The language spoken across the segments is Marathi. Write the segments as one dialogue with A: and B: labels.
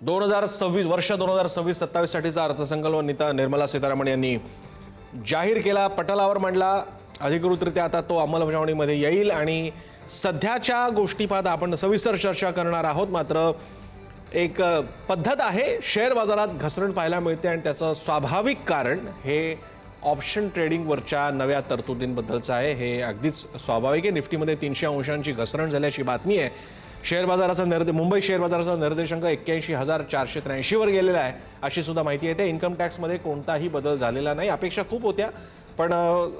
A: 2026 वर्ष 2026-27 साठीचा अर्थसंकल्प नीता निर्मला सीतारामन यांनी जाहीर केला, पटलावर मांडला. अधिकृतरित्या आता तो अंमलबजावणीमध्ये येईल आणि सध्याच्या गोष्टी पाहता आपण सविस्तर चर्चा करणार आहोत. मात्र एक पद्धत आहे, शेअर बाजारात घसरण पाहायला मिळते आणि त्याचं स्वाभाविक कारण हे ऑप्शन ट्रेडिंगवरच्या नव्या तरतुदींबद्दलचं आहे. हे अगदीच स्वाभाविक आहे. निफ्टीमध्ये 300 अंशांची घसरण झाल्याची बातमी आहे. शेअर बाजाराचा मुंबई शेअर बाजाराचा निर्देशांक 81,483 वर गेलेला आहे अशी सुद्धा माहिती येते. इन्कम टॅक्समध्ये कोणताही बदल झालेला नाही. अपेक्षा खूप होत्या पण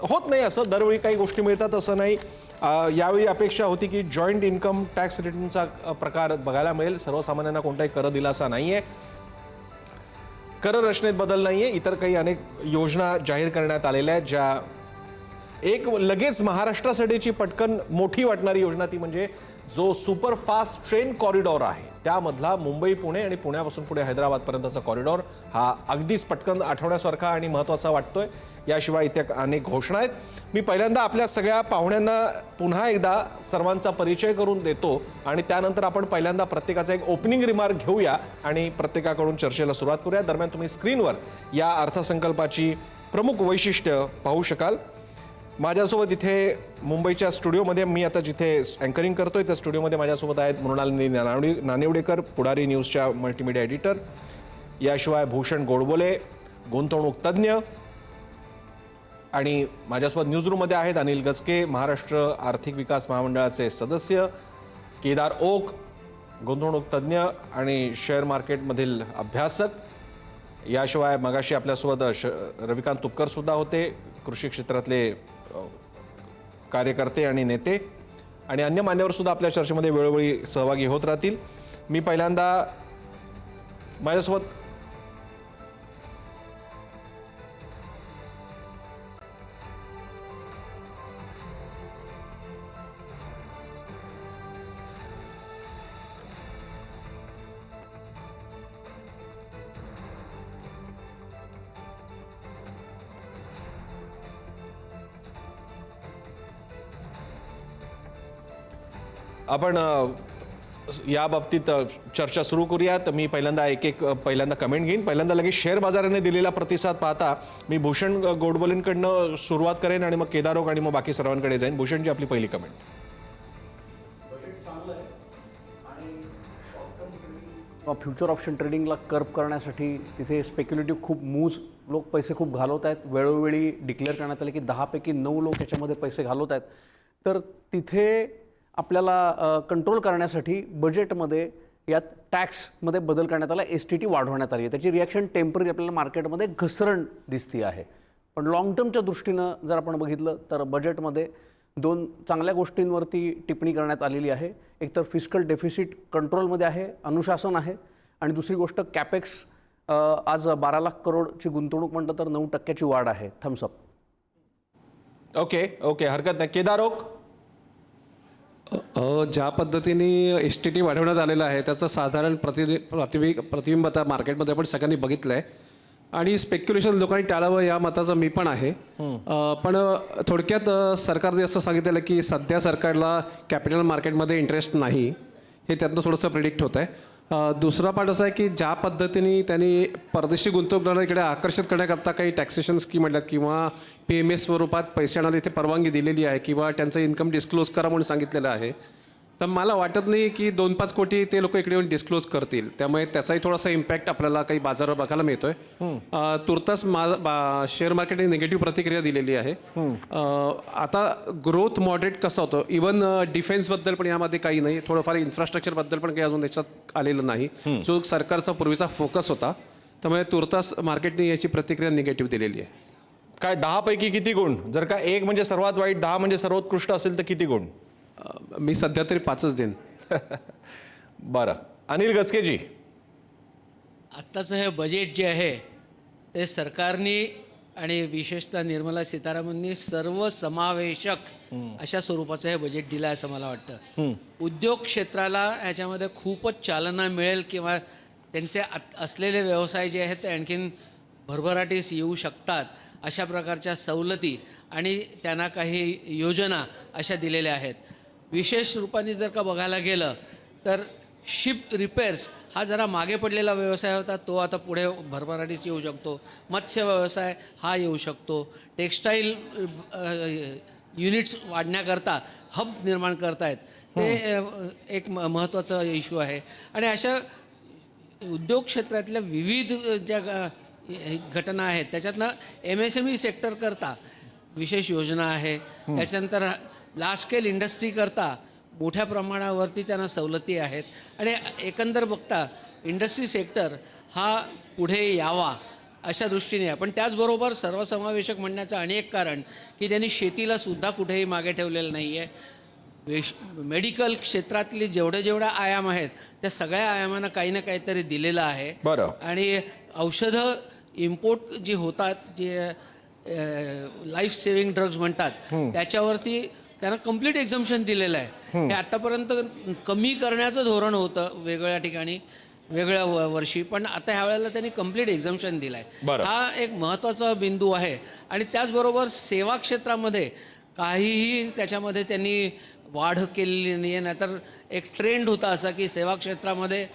A: होत नाही असं. दरवेळी काही गोष्टी मिळतात असं नाही. यावेळी अपेक्षा होती की जॉईंट इन्कम टॅक्स रिटर्नचा प्रकार बघायला मिळेल. सर्वसामान्यांना कोणताही कर दिलासा नाहीये, कर रचनेत बदल नाहीये. इतर काही अनेक योजना जाहीर करण्यात आलेल्या आहेत, ज्या एक लगेच महाराष्ट्रासाठीची पटकन मोठी वाटणारी योजना ती म्हणजे जो सुपरफास्ट ट्रेन कॉरिडॉर आहे त्यामधला मुंबई पुणे आणि पुण्यापासून पुढे हैदराबादपर्यंतचा कॉरिडॉर हा अगदीच पटकन आठवण्यासारखा आणि महत्त्वाचा वाटतोय. याशिवाय इथे अनेक घोषणा आहेत. मी पहिल्यांदा आपल्या सगळ्या पाहुण्यांना पुन्हा एकदा सर्वांचा परिचय करून देतो आणि त्यानंतर आपण पहिल्यांदा प्रत्येकाचा एक ओपनिंग रिमार्क घेऊया आणि प्रत्येकाकडून चर्चेला सुरुवात करूया. दरम्यान तुम्ही स्क्रीनवर या अर्थसंकल्पाची प्रमुख वैशिष्ट्य पाहू शकाल. माझ्यासोबत इथे मुंबईच्या स्टुडिओमध्ये मी आता जिथे अँकरिंग करतोय त्या स्टुडिओमध्ये माझ्यासोबत आहेत मृणालिनी नानिवडेकर, पुढारी न्यूजच्या मल्टीमीडिया एडिटर. याशिवाय भूषण गोडबोले, गुंतवणूक तज्ज्ञ. आणि माझ्यासोबत न्यूजरूममध्ये आहेत अनिल गचके, महाराष्ट्र आर्थिक विकास महामंडळाचे सदस्य. केदार ओक, गुंतवणूक तज्ज्ञ आणि शेअर मार्केटमधील अभ्यासक. याशिवाय मगाशी आपल्यासोबत रविकांत तुपकर सुद्धा होते, कृषी क्षेत्रातले कार्यकर्ते आणि नेते. आणि अन्य मान्यवर सुद्धा आपल्या चर्चेमध्ये वेळोवेळी सहभागी होत राहतील. मी पहिल्यांदा माझ्यासोबत आपण या बाबतीत चर्चा सुरू करूयात. मी पहिल्यांदा कमेंट घेईन. पहिल्यांदा लगेच शेअर बाजाराने दिलेला प्रतिसाद पाहता मी भूषण गोडबोलेंकडनं सुरुवात करेन आणि मग केदारोक आणि मग बाकी सर्वांकडे जाईन. भूषणजी, आपली पहिली कमेंट.
B: फ्युचर ऑप्शन ट्रेडिंगला कर्ब करण्यासाठी तिथे स्पेक्युलेटिव्ह खूप मूव्ज लोक पैसे खूप घालवत आहेत. वेळोवेळी डिक्लेअर करण्यात आले की 10 पैकी 9 लोक याच्यामध्ये पैसे घालवत आहेत. तर तिथे आपल्याला कंट्रोल करण्यासाठी बजेटमध्ये यात टॅक्समध्ये बदल करण्यात आला. STT वाढवण्यात आली आहे. त्याची रिॲक्शन टेम्पररी आपल्याला मार्केटमध्ये घसरण दिसती आहे. पण लॉंग टर्मच्या दृष्टीनं जर आपण बघितलं तर बजेटमध्ये 2 चांगल्या गोष्टींवरती टिप्पणी करण्यात आलेली आहे. एकतर फिस्कल डेफिसिट कंट्रोलमध्ये आहे, अनुशासन आहे. आणि दुसरी गोष्ट कॅपेक्स आज 12 लाख करोडची गुंतवणूक म्हटलं तर 9% वाढ आहे. थम्सअप.
A: ओके, हरकत नाही. केदारोक,
C: ज्या पद्धतीने STT वाढवण्यात आलेलं आहे त्याचं साधारण प्रतिबिंब आता मार्केटमध्ये आपण सगळ्यांनी बघितलं आहे आणि स्पेक्युलेशन लोकांनी टाळावं या मताचं मी पण आहे. पण थोडक्यात सरकारने असं सांगितलेलं की सध्या सरकारला कॅपिटल मार्केटमध्ये इंटरेस्ट नाही, हे त्यातनं थोडंसं प्रिडिक्ट होतं आहे. दुसरा पार्ट असा आहे की ज्या पद्धतीने त्यांनी परदेशी गुंतवणूकदारांकडे आकर्षित करण्याकरता काही टॅक्सेशन स्कीम आणल्यात किंवा PMS स्वरूपात पैसे आणायला इथे परवानगी दिलेली आहे किंवा त्यांचं इन्कम डिस्क्लोज करा म्हणून सांगितलेलं आहे. तर मला वाटत नाही की 2-5 कोटी ते लोक इकडे येऊन डिस्क्लोज करतील. त्यामुळे त्याचाही थोडासा इम्पॅक्ट आपल्याला काही बाजारावर बघायला मिळतोय. तुर्तास शेअर मार्केटने निगेटिव्ह प्रतिक्रिया दिलेली आहे. आता ग्रोथ मॉडरेट कसा होतो, इव्हन डिफेन्सबद्दल पण यामध्ये काही नाही, थोडंफार इन्फ्रास्ट्रक्चरबद्दल पण काही अजून त्याच्यात आलेलं नाही, जो सरकारचा पूर्वीचा फोकस होता. त्यामुळे तुर्तास मार्केटने याची प्रतिक्रिया निगेटिव्ह दिलेली आहे.
A: काय 10 पैकी किती गुण? जर का 1 म्हणजे सर्वात वाईट, 10 म्हणजे सर्वोत्कृष्ट असेल तर किती गुण?
C: मी सध्या तरी 5च देईन.
A: बरं, अनिल गचकेजी.
D: आत्ताचं हे बजेट जे आहे ते सरकारने आणि विशेषतः निर्मला सीतारामननी सर्वसमावेशक अशा स्वरूपाचं हे बजेट दिलं आहे असं मला वाटतं. उद्योग क्षेत्राला ह्याच्यामध्ये खूपच चालना मिळेल किंवा त्यांचे असलेले व्यवसाय जे आहेत ते आणखीन भरभराटीस येऊ शकतात अशा प्रकारच्या सवलती आणि त्यांना काही योजना अशा दिलेल्या आहेत. विशेष रूपाने जर का बघायला गेलं तर शिप रिपेअर्स हा जरा मागे पडलेला व्यवसाय होता, तो आता पुढे भरभराटीस येऊ शकतो. मत्स्य व्यवसाय हा येऊ शकतो. टेक्स्टाईल युनिट्स वाढण्याकरता हब निर्माण करतायत, ते एक महत्त्वाचा इश्यू आहे. आणि अशा उद्योग क्षेत्रातल्या विविध ज्या घटना आहेत त्याच्यातनं MSME सेक्टर करता विशेष योजना आहे. त्याच्यानंतर लार्ज स्केल इंडस्ट्री करता मोठ्या प्रमाणावरती त्यांना सवलती आहेत. आणि एकंदर बघता इंडस्ट्री सेक्टर हा पुढे यावा अशा दृष्टीने आहे. पण त्याचबरोबर सर्वसमावेशक म्हणण्याचं आणि एक कारण की त्यांनी शेतीला सुद्धा कुठेही मागे ठेवलेलं नाही आहे. मेडिकल क्षेत्रातले जेवढे आयाम आहेत त्या सगळ्या आयामांना काही ना काहीतरी दिलेलं आहे.
A: बरं.
D: आणि औषधं इम्पोर्ट जी होतात, जे लाईफ सेव्हिंग ड्रग्ज म्हणतात, त्याच्यावरती त्यांना कम्प्लीट एक्झम्पशन दिलेलं आहे. हे आत्तापर्यंत कमी करण्याचं धोरण होतं वेगवेगळ्या ठिकाणी वेगळ्या वर्षी, पण आता ह्या वेळेला त्यांनी कम्प्लीट एक्झम्पशन दिलं आहे.
A: बरं.
D: हा एक महत्त्वाचा बिंदू आहे. आणि त्याचबरोबर सेवा क्षेत्रामध्ये काहीही त्याच्यामध्ये त्यांनी वाढ केलेली नाही आहे. नाहीतर एक ट्रेंड होता असा की सेवा क्षेत्रामध्ये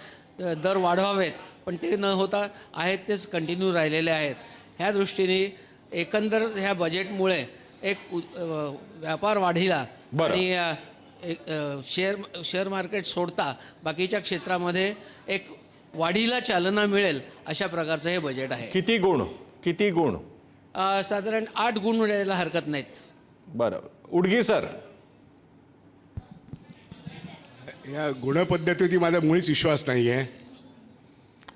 D: दर वाढवावेत, पण ते न होता आहेत तेच कंटिन्यू राहिलेले आहेत. ह्या दृष्टीने एकंदर ह्या बजेटमुळे एक व्यापार वाढीला
A: बरं.
D: आणि शेअर मार्केट सोडता बाकीच्या क्षेत्रामध्ये एक वाढीला चालना मिळेल अशा प्रकारचं हे बजेट आहे.
A: किती गुण?
D: साधारण 8 गुण मिळायला हरकत नाहीत.
A: बरं. उडगी सर.
E: या गुणपद्धतीवरती माझा मुळीच विश्वास नाही आहे.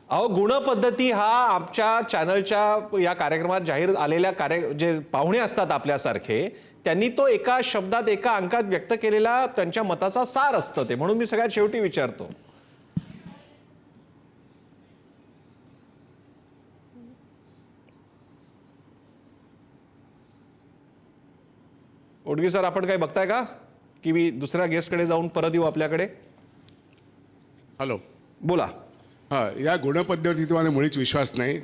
A: अहो, गुणपद्धती हा आमच्या चॅनलच्या या कार्यक्रमात जाहीर आलेल्या जे पाहुणे असतात आपल्यासारखे, त्यांनी तो एका शब्दात एका अंकात व्यक्त केलेला त्यांच्या मताचा सार असतं ते, म्हणून मी सगळ्यात शेवटी विचारतो. उडगी सर, आपण काही बघताय का की मी दुसऱ्या गेस्टकडे जाऊन परत येऊ आपल्याकडे?
E: हॅलो,
A: बोला.
E: हां, या गुणपद्धतीवरती माझा मुळीच विश्वास नाही.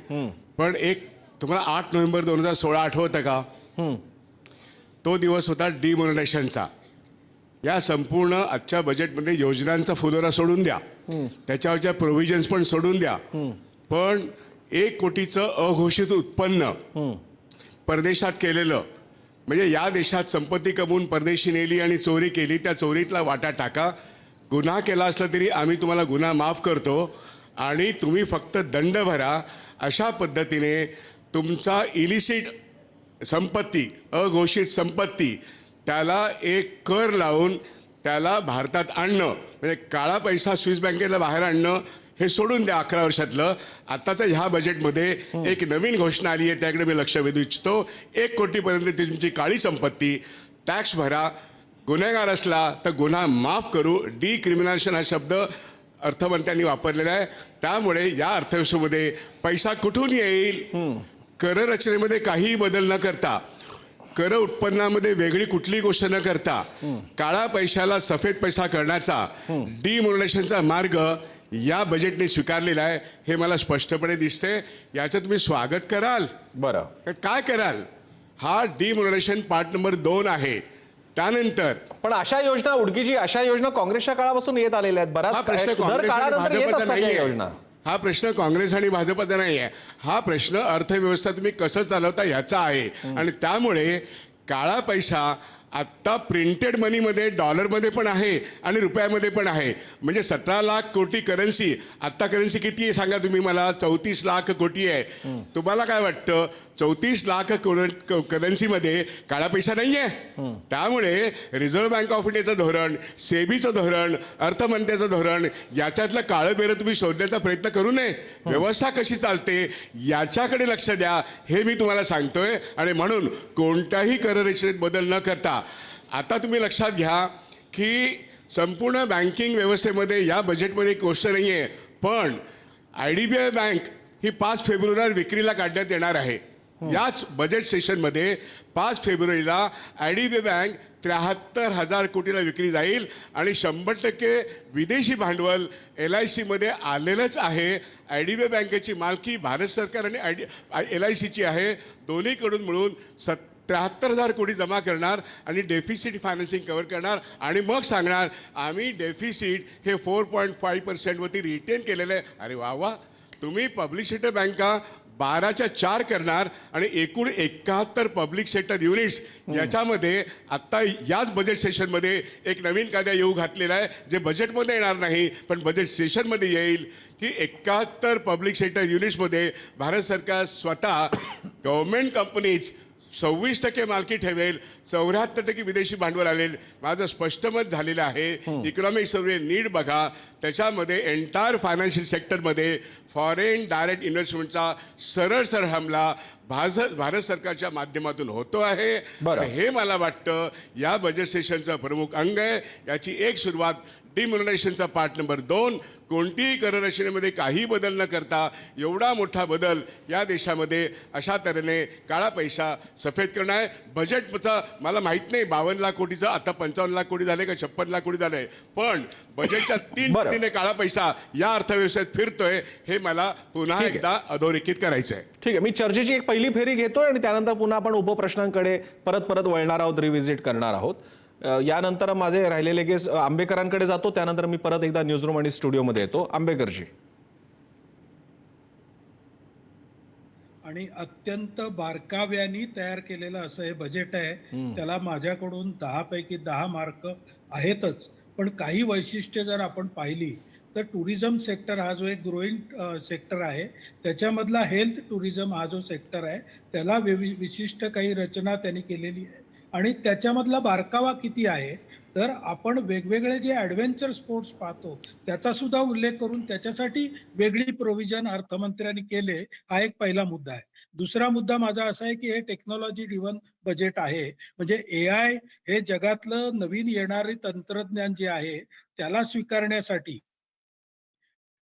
E: पण एक तुम्हाला 8 नोव्हेंबर 2016 आठवतं का? तो दिवस होता डिमॉनिटायझेशनचा. या संपूर्ण आजच्या बजेटमध्ये योजनांचा फुलोरा सोडून द्या, त्याच्यावरच्या प्रोव्हिजन्स पण सोडून द्या, पण 1 कोटीचं अघोषित उत्पन्न परदेशात केलेलं, म्हणजे या देशात संपत्ती कमवून परदेशी नेली आणि चोरी केली, त्या चोरीतला वाटा टाका. गुन्हा केला असला तरी आम्ही तुम्हाला गुन्हा माफ करतो आणि तुम्ही फक्त दंड भरा. अशा पद्धतीने तुमचा इलिसिट संपत्ती, अघोषित संपत्ती, त्याला एक कर लावून त्याला भारतात आणणं, म्हणजे काळा पैसा स्विस बँकेला बाहेर आणणं, हे सोडून द्या 11 वर्षातलं. आत्ताच्या ह्या बजेटमध्ये एक नवीन घोषणा आली आहे, त्याकडे मी लक्ष वेधू इच्छितो. 1 कोटीपर्यंत तुमची काळी संपत्ती, टॅक्स भरा. गुन्हेगार असला तर गुन्हा माफ करू. डिक्रिमिनेशन हा शब्द अर्थमंत्र्यांनी वापरलेला आहे. त्यामुळे या अर्थव्यवस्थेमध्ये पैसा कुठून येईल? कर रचनेमध्ये काहीही बदल न करता, कर उत्पन्नामध्ये वेगळी कुठली गोष्ट न करता, काळा पैशाला सफेद पैसा करण्याचा डिमॉनिटायझेशनचा मार्ग या बजेटने स्वीकारलेला आहे. हे मला स्पष्टपणे दिसते. याचं तुम्ही स्वागत कराल.
A: बरं.
E: काय कराल? हा डिमॉनिटायझेशन पार्ट नंबर 2 आहे. त्यानंतर
A: पण अशा योजना, उडकीजी, अशा योजना काँग्रेसच्या काळापासून येत आलेल्या आहेत.
E: हा
A: बराच
E: प्रश्न
A: दर
E: काँग्रेस आणि
A: काळानंतर येत
E: भाजपचा
A: असतात
E: नाही
A: या
E: आहे.
A: योजना.
E: हा प्रश्न काँग्रेस आणि भाजपचा नाही आहे. हा प्रश्न अर्थव्यवस्था तुम्ही कसं चालवता याचा आहे. आणि त्यामुळे काळा पैसा आत्ता प्रिंटेड मनीमध्ये, डॉलरमध्ये पण आहे आणि रुपयामध्ये पण आहे. म्हणजे 17 लाख कोटी करन्सी. आत्ता करन्सी किती आहे सांगा तुम्ही मला? 34 लाख कोटी आहे. तुम्हाला काय वाटतं? 34 लाख करन्सीमध्ये काळा पैसा नाही आहे. त्यामुळे रिझर्व्ह बँक ऑफ इंडियाचं धोरण, सेबीचं धोरण, अर्थमंत्र्याचं धोरण, याच्यातलं काळं बेरं तुम्ही शोधण्याचा प्रयत्न करू नये. व्यवस्था कशी चालते याच्याकडे लक्ष द्या, हे मी तुम्हाला सांगतोय. आणि म्हणून कोणत्याही कर रचनेत बदल न करता आता तुम्ही लक्षात घ्या की संपूर्ण बँकिंग व्यवस्थेमध्ये या बजेटमध्ये एक गोष्ट नाही आहे, पण IDBI बँक ही 5 फेब्रुवारीला विक्रीला काढण्यात येणार आहे. याच बजेट सेशनमध्ये 5 फेब्रुवारीला IDBI बँक 73,000 कोटीला विक्री जाईल आणि 100% विदेशी भांडवल LICमध्ये आलेलंच आहे. IDBI बँकेची मालकी भारत सरकार आणि LICची आहे. दोन्हीकडून मिळून 73,000 कोटी जमा करणार आणि डेफिसिट फायनान्सिंग कव्हर करणार आणि मग सांगणार आम्ही डेफिसिट हे 4.5% रिटेन केलेलं आहे. अरे वा वा, तुम्ही पब्लिक सेक्टर बँका 12च्या 4 करणार आणि एकूण 71 पब्लिक सेक्टर युनिट्स याच्यामध्ये आत्ता याच बजेट सेशनमध्ये एक नवीन कायदा येऊ घातलेला आहे, जे बजेटमध्ये येणार नाही पण बजेट सेशनमध्ये येईल, की 71 पब्लिक सेक्टर युनिट्समध्ये भारत सरकार स्वतः गव्हर्नमेंट कंपनीज 26% मालकी ठेवेल, 74% विदेशी भांडवल आलेल. माझं स्पष्ट मत झालेलं आहे. इकॉनॉमिक सर्व्हे नीट बघा, त्याच्यामध्ये एंटायर फायनान्शियल सेक्टरमध्ये फॉरेन डायरेक्ट इन्व्हेस्टमेंटचा सरळ हमला भारत सरकारच्या माध्यमातून होतो आहे.
A: बरं.
E: हे मला वाटतं या बजेट सेशनचं प्रमुख अंग आहे. याची एक सुरुवात डिमोनेटायझेशनचा पार्ट नंबर 2, कोणतीही कररचनेमध्ये काही बदल न करता एवढा मोठा बदल या देशामध्ये अशा तऱ्हेने काळा पैसा सफेद करणं आहे. बजेटचं मला माहीत नाही 52 लाख कोटीचं आता 55 लाख कोटी झाले का 56 लाख कोटी झाले, पण बजेटच्या 3
A: बरं.
E: पटीने काळा पैसा या अर्थव्यवस्थेत फिरतोय हे मला पुन्हा
A: ठीक आहे.
E: एकदा अधोरेखित करायचं आहे.
A: ठीक आहे, मी चर्चेची एक पहिली फेरी घेतोय आणि त्यानंतर पुन्हा आपण उपप्रश्नांकडे परत वळणार आहोत, रिव्हिजिट करणार आहोत. यानंतर माझे राहिलेले गेस्ट आंबेकरांकडे जातो, त्यानंतर मी परत एकदा न्यूजरूम आणि स्टुडिओमध्ये येतो. आंबेकरजी.
F: आणि अत्यंत बारकाव्याने तयार केलेलं असं हे बजेट आहे. त्याला माझ्याकडून 10 पैकी 10 मार्क आहेतच. पण काही वैशिष्ट्ये जर आपण पाहिली तर टुरिझम सेक्टर हा जो एक ग्रोईंग सेक्टर आहे, त्याच्यामधला हेल्थ टुरिझम हा जो सेक्टर आहे त्याला विशिष्ट काही रचना त्यांनी केलेली आहे. आणि त्याच्यामधला बारकावा किती आहे तर आपण वेगवेगळे जे ॲडव्हेंचर स्पोर्ट्स पाहतो त्याचा सुद्धा उल्लेख करून त्याच्यासाठी वेगळी प्रोव्हिजन अर्थमंत्र्यांनी केले. हा एक पहिला मुद्दा आहे. दुसरा मुद्दा माझा असा आहे की हे टेक्नॉलॉजी ड्रिव्हन बजेट आहे. म्हणजे AI हे जगातलं नवीन येणारे तंत्रज्ञान जे आहे त्याला स्वीकारण्यासाठी,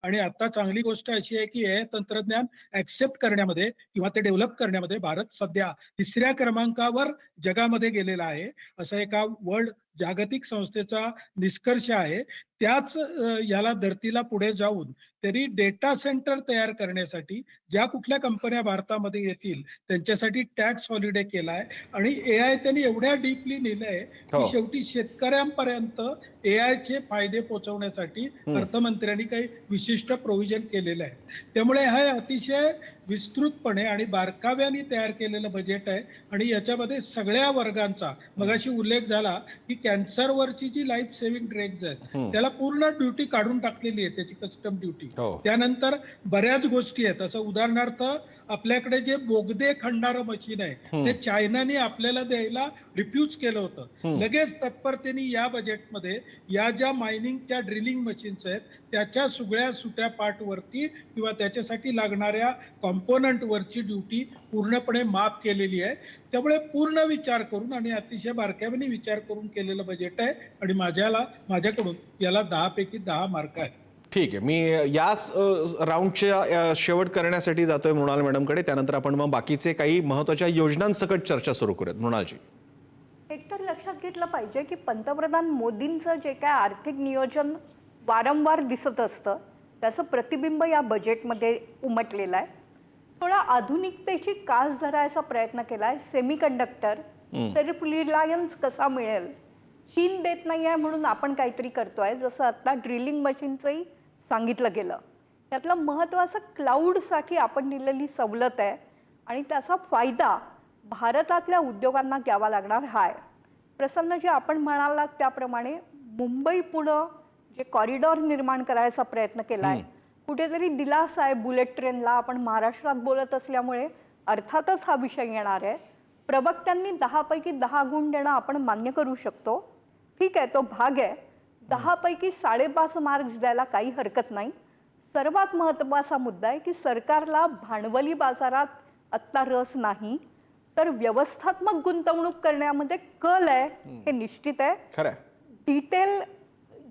F: आणि आता चांगली गोष्ट अशी आहे की हे तंत्रज्ञान ऍक्सेप्ट करण्यामध्ये किंवा ते डेव्हलप करण्यामध्ये भारत सध्या 3ऱ्या क्रमांकावर जगामध्ये गेलेला आहे, असं एका वर्ल्ड जागतिक संस्थेचा निष्कर्ष आहे. त्याच याला धर्तीला पुढे जाऊन तरी डेटा सेंटर तयार करण्यासाठी ज्या कुठल्या कंपन्या भारतामध्ये येतील त्यांच्यासाठी टॅक्स हॉलिडे केला आहे. आणि AI त्यांनी एवढ्या डीपली नेलंय
A: हो.
F: की शेवटी शेतकऱ्यांपर्यंत AI चे फायदे पोहोचवण्यासाठी अर्थमंत्र्यांनी काही विशिष्ट प्रोव्हिजन केलेलं आहे. त्यामुळे हा अतिशय विस्तृतपणे आणि बारकाव्याने तयार केलेलं बजेट आहे. आणि याच्यामध्ये सगळ्या वर्गांचा मगाशी उल्लेख झाला की कॅन्सरवरची जी लाईफ सेव्हिंग ड्रग्ज आहेत त्याला पूर्ण ड्युटी काढून टाकलेली आहे, त्याची कस्टम ड्युटी.
A: हो.
F: त्यानंतर बऱ्याच गोष्टी आहेत. असं उदाहरणार्थ आपल्याकडे जे बोगदे खणणारं मशीन आहे ते चायनाने आपल्याला द्यायला रिफ्यूज केलं होतं. लगेच तत्परतेने या बजेटमध्ये या ज्या मायनिंगच्या ड्रिलिंग मशीन्स आहेत त्याच्या सगळ्या सुट्या पार्टवरती किंवा त्याच्यासाठी लागणाऱ्या कॉम्पोनंटवरची ड्युटी पूर्णपणे माफ केलेली आहे. त्यामुळे पूर्ण विचार करून आणि अतिशय बारकाव्याने विचार करून केलेलं बजेट आहे. आणि माझ्याकडून याला 10 पैकी 10 मार्क आहेत.
A: ठीक आहे, मी याच राऊंडच्या शेवट करण्यासाठी जातोय मृणाल मॅडमकडे. त्यानंतर आपण मग बाकीचे काही महत्त्वाच्या योजनांसकट चर्चा सुरू करूयात. मृणालजी.
G: एक तर लक्षात घेतलं पाहिजे की पंतप्रधान मोदींचं जे काय आर्थिक नियोजन वारंवार दिसत असतं त्याचं प्रतिबिंब या बजेटमध्ये उमटलेलं आहे. थोडा आधुनिकतेची कास धरायचा प्रयत्न केला आहे. सेमीकंडक्टर, सेल्फ रिलायन्स कसा मिळेल, चीन देत नाही आहे म्हणून आपण काहीतरी करतोय, जसं आता ड्रिलिंग मशीनचंही सांगितलं गेलं. त्यातलं महत्त्वाचं क्लाउडसाठी आपण दिलेली सवलत आहे आणि त्याचा फायदा भारतातल्या उद्योगांना घ्यावा लागणार आहे. प्रसन्नजी, आपण म्हणालात त्याप्रमाणे मुंबई पुणे जे कॉरिडॉर निर्माण करायचा प्रयत्न केला आहे, कुठेतरी दिलासा आहे बुलेट ट्रेनला. आपण महाराष्ट्रात बोलत असल्यामुळे अर्थातच हा विषय येणार आहे. प्रवक्त्यांनी 10 पैकी 10 गुण देणं आपण मान्य करू शकतो. ठीक आहे, तो भाग आहे. 10 पैकी 5.5 मार्क्स द्यायला काही हरकत नाही. सर्वात महत्त्वाचा मुद्दा आहे की सरकारला भांडवली बाजारात आत्ता रस नाही, तर व्यवस्थात्मक गुंतवणूक करण्यामध्ये कल आहे हे निश्चित आहे.
A: खरं.
G: डिटेल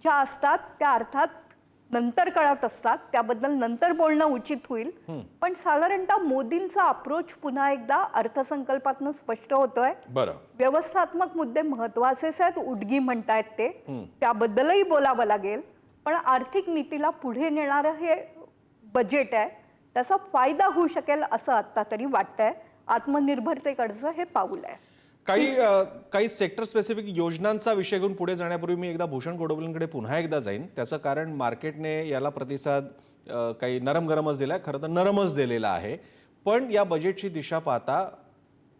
G: ज्या असतात त्या अर्थात नंतर कळत असतात, त्याबद्दल नंतर बोलणं उचित होईल. पण साधारणतः मोदींचा अप्रोच पुन्हा एकदा अर्थसंकल्पातनं स्पष्ट होतोय.
A: बरं.
G: व्यवस्थात्मक मुद्दे महत्वाचेच आहेत, उडगी म्हणतायत ते, त्याबद्दलही बोलावं लागेल. पण आर्थिक नीतीला पुढे नेणारं हे बजेट आहे, त्याचा फायदा होऊ शकेल असं आत्ता तरी वाटतंय. आत्मनिर्भरतेकडचं हे पाऊल आहे.
A: काही सेक्टर स्पेसिफिक योजनांचा विषय घेऊन पुढे जाण्यापूर्वी मी एकदा भूषण गोडबोलेंकडे पुन्हा एकदा जाईन. त्याचं कारण मार्केटने याला प्रतिसाद काही नरम गरमच दिला आहे, खरं तर नरमच दिलेला आहे. पण या बजेटची दिशा पाहता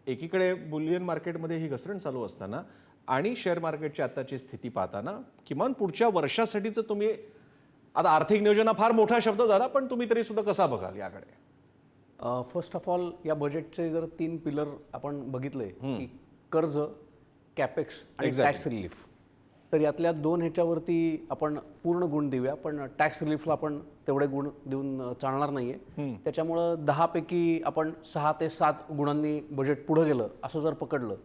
A: एकीकडे बुलियन मार्केटमध्ये ही घसरण चालू असताना आणि शेअर मार्केटची आत्ताची स्थिती पाहताना किमान पुढच्या वर्षासाठीचं तुम्ही, आता आर्थिक नियोजन हा फार मोठा शब्द झाला, पण तुम्ही तरी सुद्धा कसा बघाल याकडे?
B: फर्स्ट ऑफ ऑल या बजेटचे जर 3 पिलर आपण बघितले की कर्ज, कॅपेक्स आणि टॅक्स रिलीफ, तर यातल्या 2 ह्याच्यावरती आपण पूर्ण गुण देऊया, पण टॅक्स रिलीफला आपण तेवढे गुण देऊन चालणार नाहीये. त्याच्यामुळं 10 पैकी आपण 6 ते 7 गुणांनी बजेट पुढं गेलं असं जर पकडलं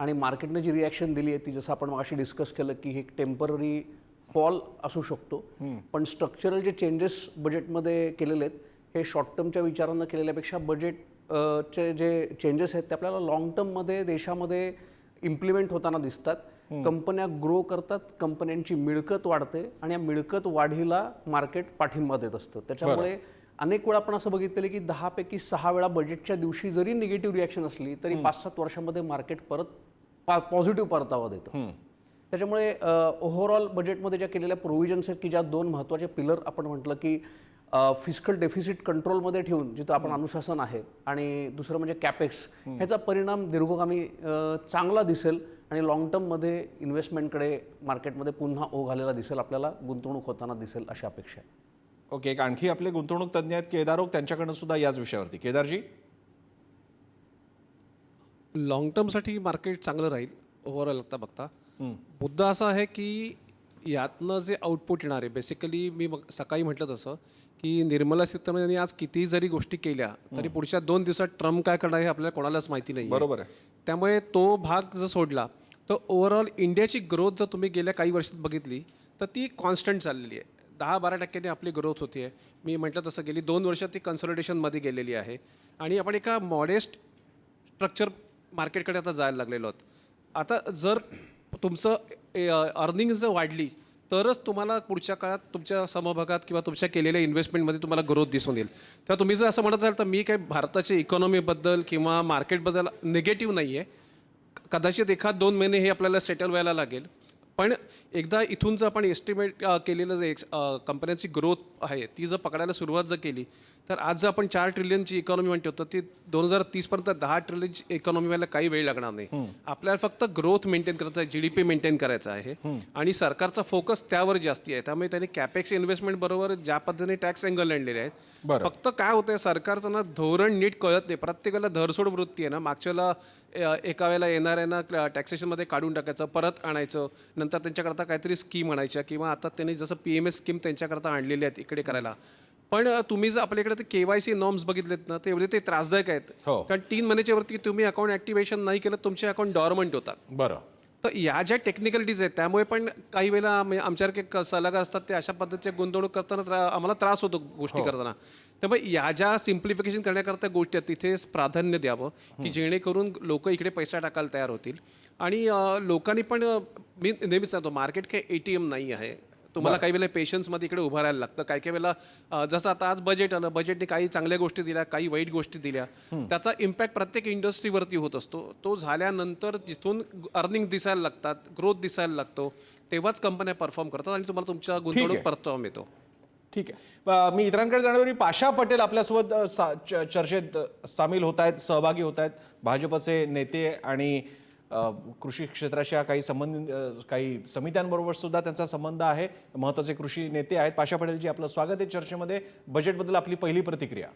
B: आणि मार्केटने जी रिॲक्शन दिली आहे ती जसं आपण मगाशी डिस्कस केलं की हे टेम्पररी फॉल असू शकतो, पण स्ट्रक्चरल जे चेंजेस बजेटमध्ये केलेले आहेत हे शॉर्ट टर्मच्या विचारानं केलेल्यापेक्षा बजेटचे जे चेंजेस आहेत ते आपल्याला लॉंग टर्ममध्ये देशामध्ये इम्प्लिमेंट होताना दिसतात. कंपन्या ग्रो करतात, कंपन्यांची मिळकत वाढते आणि या मिळकत वाढीला मार्केट पाठिंबा देत असतं. त्याच्यामुळे अनेक वेळा आपण असं बघितलेलं की 10 पैकी 6 वेळा बजेटच्या दिवशी जरी निगेटिव्ह रिॲक्शन असली तरी 5-7 वर्षामध्ये मार्केट परत पॉझिटिव्ह परतावा देतं. त्याच्यामुळे ओव्हरऑल बजेटमध्ये ज्या केलेल्या प्रोव्हिजन्स आहेत की ज्या 2 महत्त्वाचे पिलर आपण म्हटलं की फिस्कल डेफिसिट कंट्रोलमध्ये ठेवून जिथं आपण अनुशासन आहे आणि दुसरं म्हणजे कॅपेक्स, ह्याचा परिणाम दीर्घकामी चांगला दिसेल आणि लॉंग टर्ममध्ये इन्व्हेस्टमेंटकडे मार्केटमध्ये पुन्हा ओघ आलेला दिसेल, आपल्याला गुंतवणूक होताना दिसेल अशी अपेक्षा आहे.
A: ओके, एक आणखी आपले गुंतवणूक तज्ज्ञ आहेत केदार ओक, त्यांच्याकडनं सुद्धा याच विषयावरती. केदारजी,
C: लॉंग टर्मसाठी मार्केट चांगलं राहील ओव्हरऑल आता बघता. मुद्दा असा आहे की यातनं जे आउटपुट येणार आहे, बेसिकली मी सकाळी म्हटलं तसं की निर्मला सीतारामन यांनी आज कितीही जरी गोष्टी केल्या तरी पुढच्या 2 दिवसात ट्रम्प काय करणार हे आपल्याला कोणालाच माहिती नाही.
A: बरोबर आहे.
C: त्यामुळे तो भाग जर सोडला तर ओव्हरऑल इंडियाची ग्रोथ जर तुम्ही गेल्या काही वर्षात बघितली तर ती कॉन्स्टंट चाललेली आहे. 10-12% आपली ग्रोथ होती आहे. मी म्हटलं तसं गेली 2 वर्षात ती कन्सॉलिडेशनमध्ये गेलेली आहे आणि आपण एका मॉडेस्ट स्ट्रक्चर मार्केटकडे आता जायला लागलेलो आहोत. आता जर तुमचं अर्निंग जर वाढली तरच तुम्हाला पुढच्या काळात तुमच्या समभागात किंवा तुमच्या केलेल्या इन्व्हेस्टमेंटमध्ये तुम्हाला ग्रोथ दिसून येईल. तर तुम्ही जर असं म्हणत असाल तर मी काही भारताच्या इकॉनॉमीबद्दल किंवा मार्केटबद्दल निगेटिव्ह नाही आहे. कदाचित 1-2 महिने हे आपल्याला सेटल व्हायला लागेल, पण एकदा इथून जर आपण एस्टिमेट केलेलं जे कंपन्यांची ग्रोथ आहे ती जर पकडायला सुरुवात जर केली तर आज जर आपण 4 ट्रिलियनची इकॉनॉमी म्हणतो तर ती 2030पर्यंत 10 ट्रिलियनची इकॉनॉमी व्हायला काही वेळ लागणार नाही. आपल्याला फक्त ग्रोथ मेंटेन करायचं आहे, GDP मेंटेन करायचं आहे आणि सरकारचा फोकस त्यावर जास्ती आहे. त्यामुळे त्यांनी कॅपेक्स इन्व्हेस्टमेंट बरोबर ज्या पद्धतीने टॅक्स अँगल आणलेले आहेत, फक्त काय होतंय सरकारचं ना धोरण नीट कळत नाही. प्रत्येकाला धरसोड वृत्ती आहे ना, मागच्याला एका वेळेला येणाऱ्यांना टॅक्सेशनमध्ये काढून टाकायचं, परत आणायचं, नंतर त्यांच्याकरता काहीतरी स्कीम आणायच्या किंवा आता त्यांनी जसं PMS स्कीम त्यांच्याकरता आणलेली आहेत इकडे करायला. पण तुम्ही जर आपल्याकडे ते KYC नॉर्म्स बघितलेत ना ते एवढे ते त्रासदायक आहेत. कारण 3 महिन्याच्या वरती तुम्ही अकाउंट ॲक्टिव्हेशन नाही केलं तुमचे अकाउंट डॉर्मंट होतात.
A: बरं,
C: तर या ज्या टेक्निकलिटीज आहेत त्यामुळे पण काही वेळेला आमच्यासारखे सल्लागार असतात ते अशा पद्धतीचे गुंतवणूक करताना आम्हाला त्रास होतो गोष्टी करताना. त्यामुळे या ज्या सिम्प्लिफिकेशन करण्याकरता गोष्टी आहेत तिथेच प्राधान्य द्यावं की जेणेकरून लोक इकडे पैसा टाकायला तयार होतील. आणि लोकांनी पण, मी नेहमीच सांगतो मार्केट काही ATM नाही आहे. तुम्हाला काही वेळेला पेशन्समध्ये इकडे उभं राहायला लागतं. काही वेळेला जसं आता आज बजेट आलं, बजेटने काही चांगल्या गोष्टी दिल्या, काही वाईट गोष्टी दिल्या, त्याचा इम्पॅक्ट प्रत्येक इंडस्ट्रीवरती होत असतो. तो झाल्यानंतर जिथून अर्निंग दिसायला लागतात, ग्रोथ दिसायला लागतो, तेव्हाच कंपन्या परफॉर्म करतात आणि तुम्हाला तुमच्या गुंतवणूक परतावा मिळतो.
A: ठीक आहे. मी इतरांकडे जाण्यापूर्वी पाशा पटेल आपल्यासोबत चर्चेत सामील होत आहेत, सहभागी होत आहेत. भाजपचे नेते आणि कृषी क्षेत्राच्या काही समित्यांबरोबर सुद्धा त्यांचा संबंध आहे. महत्त्वाचे कृषी नेते आहेत. पाशा पटेलजी, आपलं स्वागत आहे चर्चेमध्ये. बजेटबद्दल आपली पहिली प्रतिक्रिया.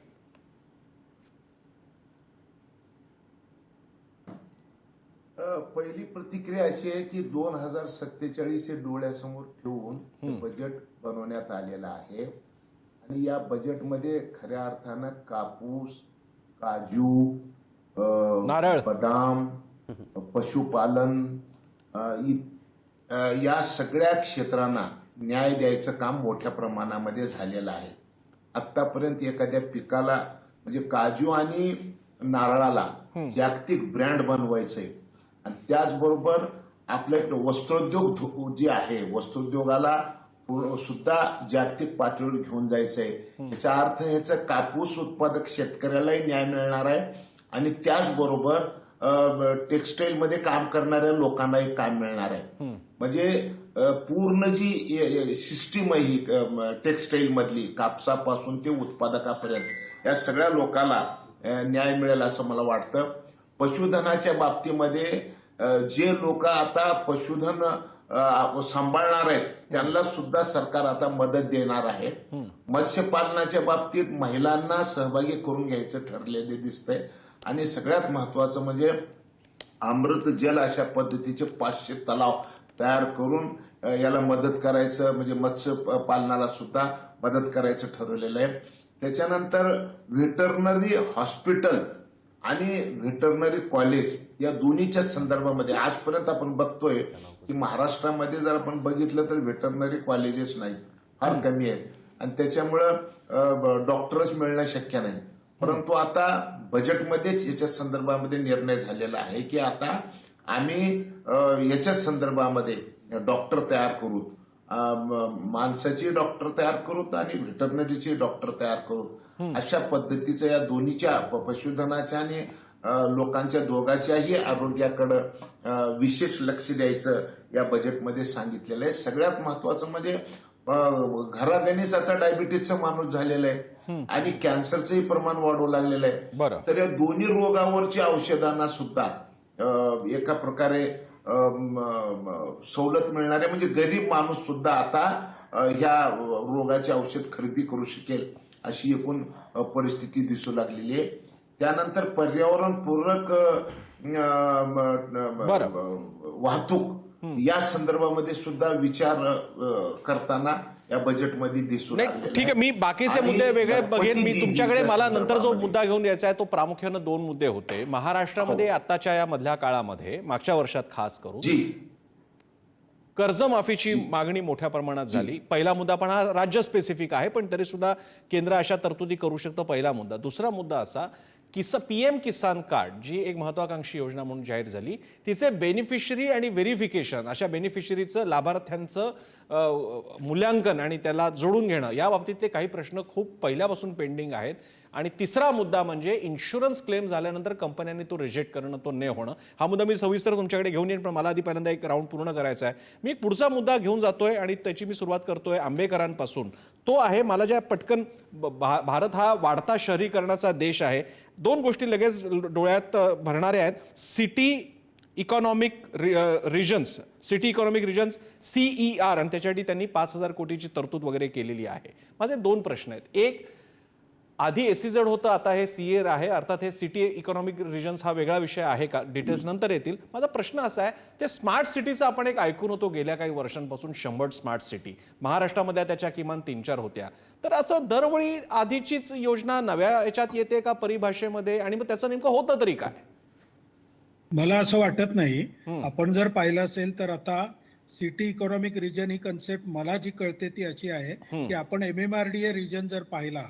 H: पहिली प्रतिक्रिया अशी आहे की 2047 हे डोळ्यासमोर ठेवून बजेट बनवण्यात आलेलं आहे आणि या बजेटमध्ये खऱ्या अर्थानं कापूस, काजू,
A: नारळ,
H: बदाम, पशुपालन या सगळ्या क्षेत्रांना न्याय द्यायचं काम मोठ्या प्रमाणामध्ये झालेलं आहे. आतापर्यंत एखाद्या पिकाला म्हणजे काजू आणि नारळाला जागतिक ब्रँड बनवायचंय आणि त्याचबरोबर आपल्याकडे वस्त्रोद्योग जे आहे वस्त्रोद्योगाला सुद्धा जागतिक पातळीवर घेऊन जायचंय. याचा अर्थ ह्याचं कापूस उत्पादक शेतकऱ्यालाही न्याय मिळणार आहे आणि त्याचबरोबर टेक्सटाईल काम करणाऱ्या लोकांना एक काम मिळणार आहे. म्हणजे पूर्ण जी सिस्टीम आहे ही टेक्सटाईल मधली, कापसापासून ते उत्पादकापर्यंत या सगळ्या लोकांना न्याय मिळेल असं मला वाटतं. पशुधनाच्या बाबतीमध्ये जे लोक आता पशुधन सांभाळणार आहेत त्यांना सुद्धा सरकार आता मदत देणार आहे. मत्स्यपालनाच्या बाबतीत महिलांना सहभागी करून घ्यायचं ठरलेले दिसतंय. आणि सगळ्यात महत्वाचं म्हणजे अमृत जल अशा पद्धतीचे 500 तलाव तयार करून याला मदत करायचं, म्हणजे मत्स्य पालनाला सुद्धा मदत करायचं ठरवलेलं आहे. त्याच्यानंतर व्हेटरनरी हॉस्पिटल आणि व्हेटरनरी कॉलेज या दोन्हीच्या संदर्भामध्ये आजपर्यंत आपण बघतोय की महाराष्ट्रामध्ये जर आपण बघितलं तर व्हेटरनरी कॉलेजेस नाहीत, फार कमी आहेत. आणि त्याच्यामुळं डॉक्टरच मिळणं शक्य नाही. परंतु आता बजेटमध्येच याच्या संदर्भामध्ये निर्णय झालेला आहे की आता आम्ही याच्या संदर्भामध्ये डॉक्टर तयार करू, माणसाची डॉक्टर तयार करूत आणि व्हेटरनरीचे डॉक्टर तयार करू. अशा पद्धतीचं या दोन्हीच्या पशुधनाच्या आणि लोकांच्या दोघांच्याही आरोग्याकडे विशेष लक्ष द्यायचं या बजेटमध्ये सांगितलेलं आहे. सगळ्यात महत्वाचं म्हणजे घरागणीच आता डायबिटीजचा माणूस झालेला आहे आणि कॅन्सरचंही प्रमाण वाढू लागलेलं आहे. तर या दोन्ही रोगावरच्या औषधांना सुद्धा एका प्रकारे सवलत मिळणार आहे. म्हणजे गरीब माणूस सुद्धा आता ह्या रोगाचे औषध खरेदी करू शकेल अशी एकूण परिस्थिती दिसू लागलेली आहे. त्यानंतर पर्यावरणपूरक वाहतूक या संदर्भामध्ये सुद्धा विचार करताना या बजेटमध्ये दिसून
A: नाही. ठीक आहे, मी बाकीचे मुद्दे वेगळे बघेन. मी तुमच्याकडे मला नंतर जो मुद्दा घेऊन यायचा आहे तो प्रामुख्यानं 2 मुद्दे होते. महाराष्ट्रामध्ये आताच्या या मधल्या काळामध्ये, मागच्या वर्षात खास करून कर्जमाफीची मागणी मोठ्या प्रमाणात झाली. पहिला मुद्दा, पण हा राज्य स्पेसिफिक आहे, पण तरी सुद्धा केंद्र अशा तरतुदी करू शकतं, पहिला मुद्दा. दुसरा मुद्दा असा की PM किसान कार्ड, जी एक महत्वाकांक्षी योजना म्हणून जाहीर झाली, तिचे बेनिफिशरी आणि व्हेरिफिकेशन, अशा बेनिफिशरीचं लाभार्थ्यांचं मूल्यांकन आणि त्याला जोडून घेणं, या बाबतीतले काही प्रश्न खूप पहिल्यापासून पेंडिंग आहेत. आणि तिसरा मुद्दा म्हणजे इन्शुरन्स क्लेम झाल्यानंतर कंपन्यांनी तो रिजेक्ट करणं, तो न होणं. हा मुद्दा मी सविस्तर तुमच्याकडे घेऊन येईन, पण मला आधी पहिल्यांदा एक राऊंड पूर्ण करायचा आहे. मी एक पुढचा मुद्दा घेऊन जातोय आणि त्याची मी सुरुवात करतोय आंबेकरांपासून. तो आहे, मला ज्या पटकन, भारत हा वाढता शहरीकरणाचा देश आहे. 2 गोष्टी लगेच डोळ्यात भरणाऱ्या आहेत. सिटी इकॉनॉमिक रिजन्स, CER, आणि त्याच्यासाठी त्यांनी 5,000 कोटीची तरतूद वगैरे केलेली आहे. माझे 2 प्रश्न आहेत. एक, आधी SEZ होतं, आता हे CER आहे, अर्थात हे सिटी इकॉनॉमिक रिजन्स हा वेगळा विषय आहे का? डिटेल्स नंतर येतील. माझा प्रश्न असा आहे, ते स्मार्ट सिटीचं आपण एक ऐकून होतो गेल्या काही वर्षांपासून, 100 स्मार्ट सिटी महाराष्ट्रामध्ये त्याच्या किमान 3-4 होत्या. तर असं दरवेळी आधीचीच योजना नव्या याच्यात येते का परिभाषेमध्ये, आणि मग त्याचं नेमकं होतं तरी काय?
F: मला असं वाटत नाही. आपण जर पाहिलं असेल तर आता सिटी इकॉनॉमिक रिजन ही कन्सेप्ट मला जी कळते ती अशी आहे की आपण MMRDA रिजन जर पाहिला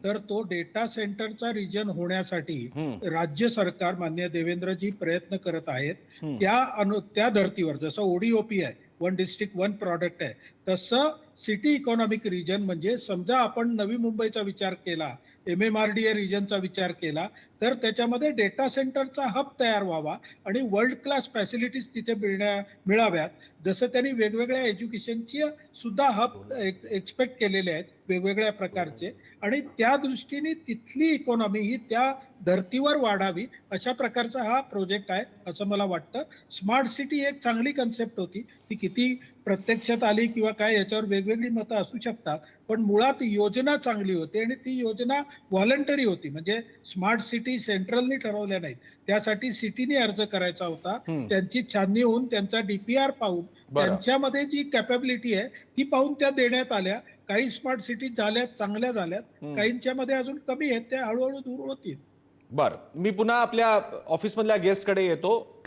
F: तर तो डेटा सेंटरचा रिजन होण्यासाठी राज्य सरकार माननीय देवेंद्रजी प्रयत्न करत आहेत. त्या धर्तीवर जसं ODOP आहे, 1 डिस्ट्रिक्ट 1 प्रॉडक्ट आहे, तसं सिटी इकॉनॉमिक रिजन म्हणजे समजा आपण नवी मुंबईचा विचार केला, MMRDA रिजनचा विचार केला, तर त्याच्यामध्ये डेटा सेंटरचा हब तयार व्हावा आणि वर्ल्ड क्लास फॅसिलिटीज तिथे मिळाव्यात. जसं त्यांनी वेगवेगळ्या एज्युकेशनची सुद्धा हब एक्सपेक्ट केलेले आहेत वेगवेगळ्या प्रकारचे, आणि त्या दृष्टीने तिथली इकॉनॉमी ही त्या धर्तीवर वाढावी अशा प्रकारचा हा प्रोजेक्ट आहे असं मला वाटतं. स्मार्ट सिटी एक चांगली कन्सेप्ट होती, ती किती प्रत्यक्षात आली किंवा काय याच्यावर वेगवेगळी मतं असू शकतात, पण मुळात योजना चांगली होती आणि ती योजना व्हॉलंटरी होती. म्हणजे स्मार्ट सिटी सेंट्रलनी ठरवल्या नाहीत, त्यासाठी सिटीने अर्ज करायचा होता. त्यांची छाननी होऊन त्यांचा DPR पाहून त्यांच्यामध्ये जी कॅपॅबिलिटी आहे ती पाहून त्या देण्यात आल्या. काही स्मार्ट सिटी झाल्यात, चांगल्या झाल्यात, काहींच्या मध्ये अजून कमी आहेत, त्या हळूहळू दूर होतील.
A: बरं, मी पुन्हा आपल्या ऑफिसमधल्या गेस्टकडे येतो.